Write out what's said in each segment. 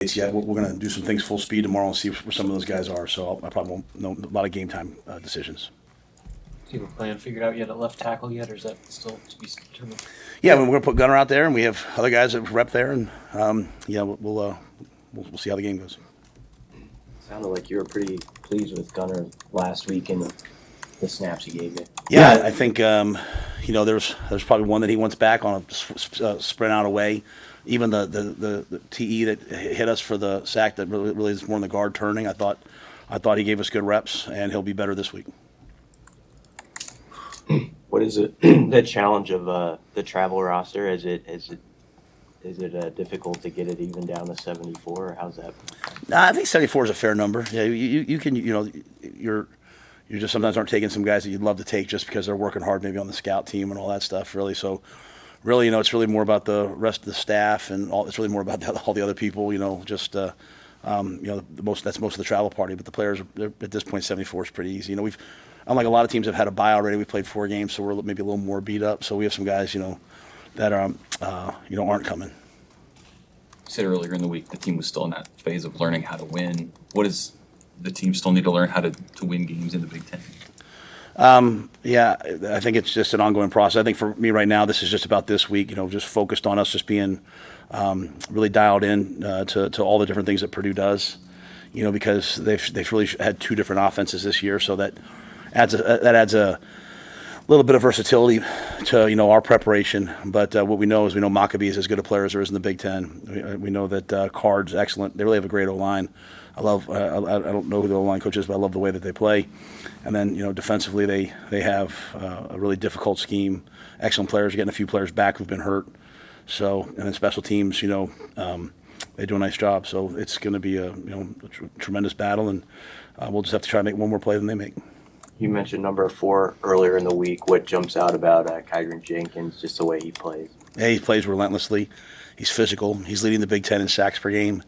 Yeah, we're going to do some things full speed tomorrow and see where some of those guys are. So I probably won't know a lot of game time decisions. Do you have a plan figured out yet at left tackle yet, or is that still to be determined? Yeah, we're going to put Gunner out there, and we have other guys that rep there, and we'll see how the game goes. Sounded like you were pretty pleased with Gunner last week and the snaps he gave you. Yeah, I think there's probably one that he wants back on a sprint out away. Even the TE that hit us for the sack that really is more in the guard turning. I thought he gave us good reps, and he'll be better this week. What is it? The challenge of the travel roster? Is it difficult to get it even down to 74? Or how's that? Nah, I think 74 is a fair number. Yeah, you can you're just sometimes aren't taking some guys that you'd love to take just because they're working hard maybe on the scout team and all that stuff. Really, so. Really, it's really more about the rest of the staff, and it's really more about all the other people. That's most of the travel party. But the players at this point, 74 is pretty easy. We've, unlike a lot of teams, have had a bye already. We played 4 games, so we're maybe a little more beat up. So we have some guys, that are, aren't coming. You said earlier in the week the team was still in that phase of learning how to win. What does the team still need to learn how to win games in the Big Ten? Yeah, I think it's just an ongoing process. I think for me right now, this is just about this week, just focused on us just being really dialed in to all the different things that Purdue does, because they've really had 2 different offenses this year. So that adds a little bit of versatility to, our preparation. But what we know is Maccabee is as good a player as there is in the Big Ten. We know that Card's excellent. They really have a great O-line. I don't know who the O-line coach is, but I love the way that they play. And then, defensively, they have a really difficult scheme. Excellent players, getting a few players back who've been hurt. So, and then special teams, they do a nice job. So it's going to be a tremendous battle, and we'll just have to try to make one more play than they make. You mentioned number 4 earlier in the week. What jumps out about Kyron Jenkins, just the way he plays? Yeah, he plays relentlessly. He's physical. He's leading the Big Ten in sacks per game.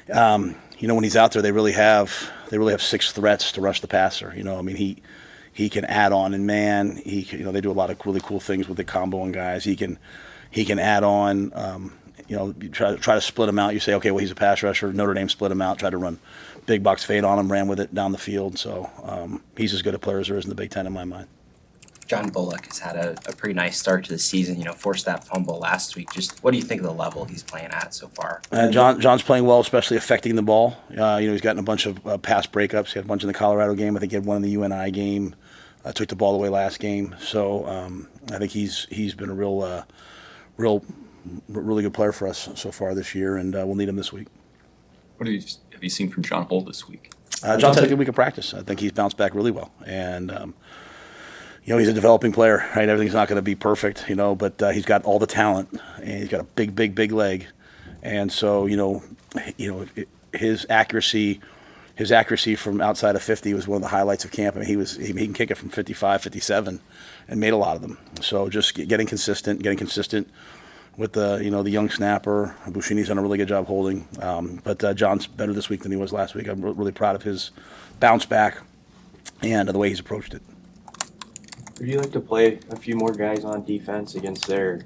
When he's out there, they really have 6 threats to rush the passer. He can add on and man. They do a lot of really cool things with the comboing guys. He can add on. Try to split him out. You say, okay, well, he's a pass rusher. Notre Dame split him out. Tried to run big box fade on him. Ran with it down the field. So he's as good a player as there is in the Big Ten in my mind. John Bullock has had a pretty nice start to the season, forced that fumble last week. Just what do you think of the level he's playing at so far? John's playing well, especially affecting the ball. He's gotten a bunch of pass breakups. He had a bunch in the Colorado game. I think he had one in the UNI game. Took the ball away last game. So I think he's been a really good player for us so far this year, and we'll need him this week. What have you seen from John Hull this week? John's had a good week of practice. I think he's bounced back really well, and he's a developing player, right? Everything's not going to be perfect, but he's got all the talent, and he's got a big leg. And so, his accuracy from outside of 50 was one of the highlights of camp. I mean, he can kick it from 55, 57 and made a lot of them. So just getting consistent with the young snapper. Bushini's done a really good job holding. But John's better this week than he was last week. I'm really proud of his bounce back and the way he's approached it. Would you like to play a few more guys on defense against their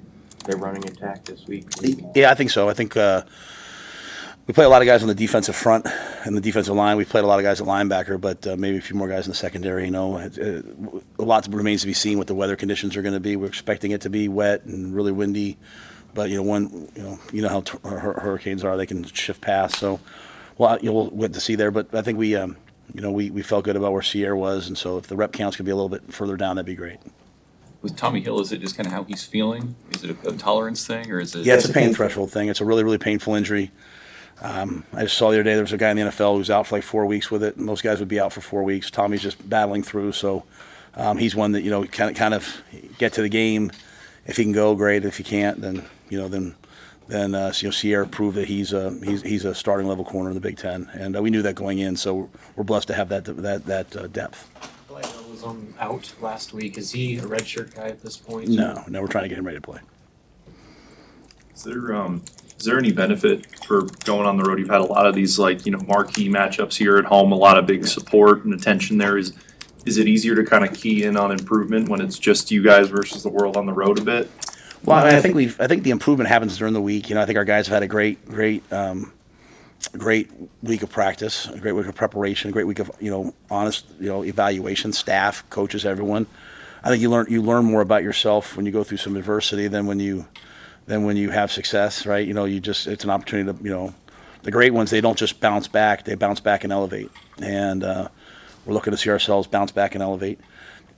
running attack this week? Yeah, I think so. I think we play a lot of guys on the defensive front and the defensive line. We played a lot of guys at linebacker, but maybe a few more guys in the secondary. A lot remains to be seen what the weather conditions are going to be. We're expecting it to be wet and really windy, but how hurricanes are. They can shift past. So, we'll get to see there. But I think we felt good about where Sierra was, and so if the rep counts could be a little bit further down, that'd be great. With Tommy Hill, is it just kind of how he's feeling? Is it a tolerance thing, or is it? Yeah, it's a pain threshold thing. It's a really, really painful injury. I just saw the other day there was a guy in the NFL who's out for like 4 weeks with it. And most guys would be out for 4 weeks. Tommy's just battling through, so he's one that kind of get to the game. If he can go, great. If he can't, then Sierra proved that he's a starting level corner in the Big Ten, and we knew that going in. So we're blessed to have that depth. Blando was out last week. Is he a redshirt guy at this point? No, we're trying to get him ready to play. Is there any benefit for going on the road? You've had a lot of these marquee matchups here at home, a lot of big support and attention there. Is it easier to kind of key in on improvement when it's just you guys versus the world on the road a bit? Well, I think the improvement happens during the week. I think our guys have had a great great week of practice, a great week of preparation, a great week of honest evaluation, staff, coaches, everyone. I think you learn more about yourself when you go through some adversity than when you have success, right? It's an opportunity to the great ones, they don't just bounce back, they bounce back and elevate. And we're looking to see ourselves bounce back and elevate.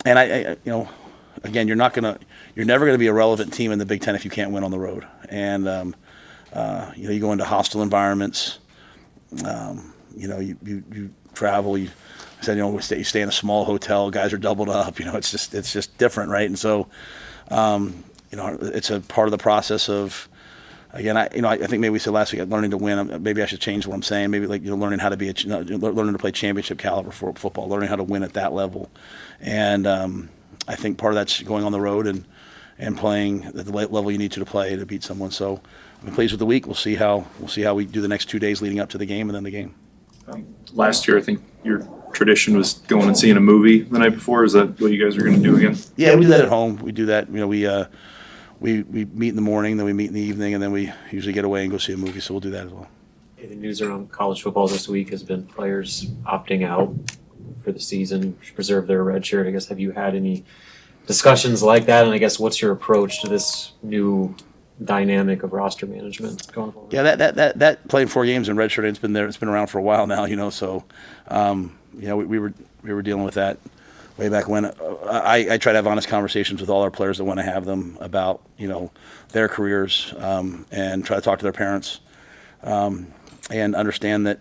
And again, you're never going to be a relevant team in the Big Ten if you can't win on the road. And you go into hostile environments. You travel. You said you stay in a small hotel. Guys are doubled up. It's just different, right? And so, it's a part of the process of. Again, I think maybe we said last week, learning to win. Maybe I should change what I'm saying. Maybe learning how to learning to play championship caliber football, learning how to win at that level, and I think part of that's going on the road and playing at the level you need to play to beat someone. So I'm pleased with the week. We'll see how we do the next 2 days leading up to the game and then the game. Last year, I think your tradition was going and seeing a movie the night before. Is that what you guys are going to do again? Yeah, we do that at home. We do that. We meet in the morning, then we meet in the evening, and then we usually get away and go see a movie. So we'll do that as well. The news around college football this week has been players opting out for the season to preserve their red shirt. I guess, have you had any discussions like that? And I guess, what's your approach to this new dynamic of roster management going forward? Yeah, that playing 4 games in redshirt, it's been there. It's been around for a while now. So we were dealing with that way back when. I try to have honest conversations with all our players that want to have them about their careers, and try to talk to their parents, and understand that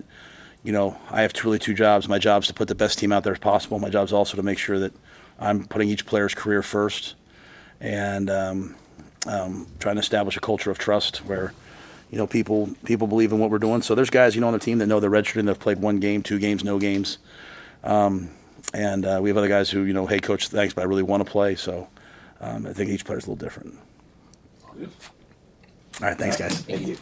I have truly 2 jobs. My job is to put the best team out there as possible. My job is also to make sure that I'm putting each player's career first, and trying to establish a culture of trust where people believe in what we're doing. So there's guys on the team that know they're redshirting, and they've played 1 game, 2 games, no games. And we have other guys who, hey, coach, thanks, but I really want to play. So I think each player's a little different. All right, thanks, guys. Thank you.